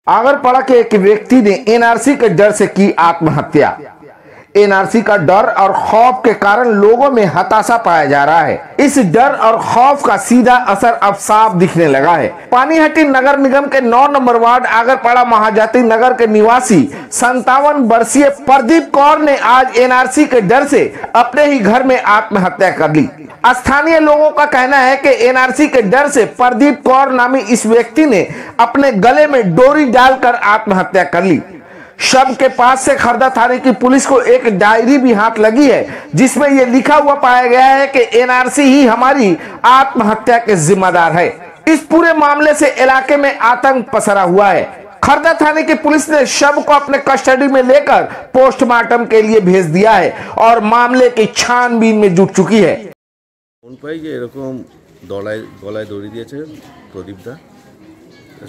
आगरपड़ा के एक व्यक्ति ने एनआरसी के डर से की आत्महत्या। एनआरसी का डर और खौफ के कारण लोगों में हताशा पाया जा रहा है। इस डर और खौफ का सीधा असर अब साफ दिखने लगा है। पानीहाटी नगर निगम के 9 नंबर वार्ड आगरपड़ा महाजाति नगर के निवासी 57 वर्षीय प्रदीप कौर ने आज एनआरसी के डर से अपने ही घर में आत्महत्या कर ली। स्थानीय लोगों का कहना है कि एनआरसी के डर से प्रदीप कौर नामी इस व्यक्ति ने अपने गले में डोरी डालकर आत्महत्या कर ली। शव के पास से खरदा थाने की पुलिस को एक डायरी भी हाथ लगी है, जिसमें यह लिखा हुआ पाया गया है कि एनआरसी ही हमारी आत्महत्या के जिम्मेदार है। इस पूरे मामले से इलाके में आतंक पसरा हुआ है। खरदा थाने की पुलिस ने शव को अपने कस्टडी में लेकर पोस्टमार्टम के लिए भेज दिया है और मामले की छानबीन में जुट चुकी है। गलाয় দড়ি দিয়েছে প্রদীপদা,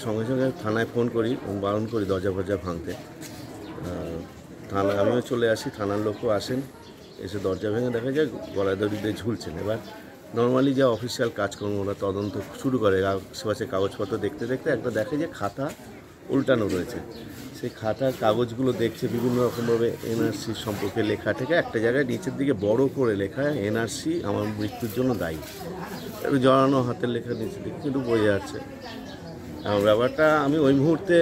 সঙ্গে সঙ্গে থানায় ফোন করি, বারণ করি দরজা ফরজা ভাঙতে। থানা আমিও চলে আসি, থানার লোকও আসেন, এসে দরজা ভেঙে দেখা যায় গলায় দড়ি দিয়ে ঝুলছেন। এবার নর্মালি যা অফিসিয়াল কাজকর্ম ওরা তদন্ত শুরু করে, আশেপাশে কাগজপত্র দেখতে দেখতে একটা দেখে যে খাতা উল্টানো রয়েছে। সেই খাতার কাগজগুলো দেখছে বিভিন্ন রকমভাবে এনআরসি সম্পর্কে লেখা থেকে একটা জায়গায় নিচের দিকে বড় করে লেখা এনআরসি আমার মৃত্যুর জন্য দায়ী। একটু জড়ানো হাতের লেখা নিচের দিকে কিন্তু বোঝা যাচ্ছে। ব্যাপারটা আমি ওই মুহূর্তে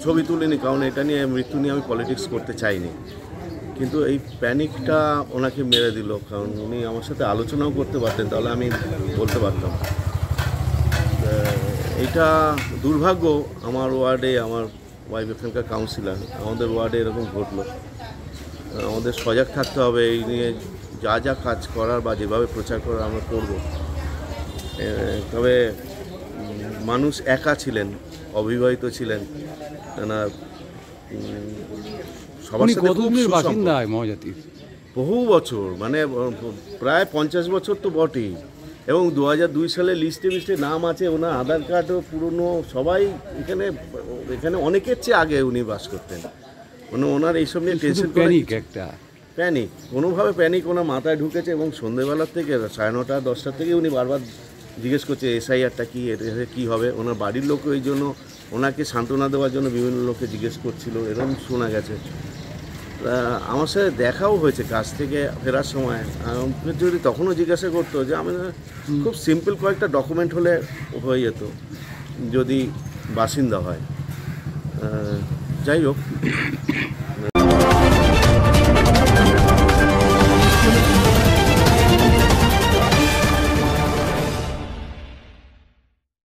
ছবি তুলিনি, কারণ এটা নিয়ে মৃত্যু নিয়ে আমি পলিটিক্স করতে চাইনি। কিন্তু এই প্যানিকটা ওনাকে মেরে দিল, কারণ উনি আমার সাথে আলোচনাও করতে পারতেন, তাহলে আমি বলতে পারতাম। এইটা দুর্ভাগ্য আমার ওয়ার্ডে, আমার ওয়াইফ এখানকার কাউন্সিলর, আমাদের ওয়ার্ডে এরকম ঘটলো। আমাদের সজাগ থাকতে হবে, এই নিয়ে যা যা কাজ করার বা যেভাবে প্রচার করার আমরা করব। তবে মানুষ একা ছিলেন, অবিবাহিত ছিলেন, সবার সাথে বহু বছর, মানে প্রায় 50 বছর তো বটেই। এবং 2002 সালে লিস্টে নাম আছে, ওনার আধার কার্ডও পুরনো। সবাই এখানে অনেকের চেয়ে আগে উনি বাস করতেন। ওনার এইসব নিয়ে টেনশন, প্যানিক কোনোভাবে প্যানিক ওনার মাথায় ঢুকেছে। এবং সন্ধ্যেবেলার থেকে 9:30 10টার থেকে উনি বারবার জিজ্ঞেস করছে এসআইআরটা কী, কী হবে। ওনার বাড়ির লোকও এই জন্য ওনাকে সান্ত্বনা দেওয়ার জন্য বিভিন্ন লোককে জিজ্ঞেস করছিল, এরকম শোনা গেছে। আমার সাথে দেখাও হয়েছে কাজ থেকে ফেরার সময়। যদি তখনও জিজ্ঞাসা করতো যে আমি খুব সিম্পল কয়েকটা ডকুমেন্ট হলে হয়ে যেত যদি বাসিন্দা হয়। যাই হোক।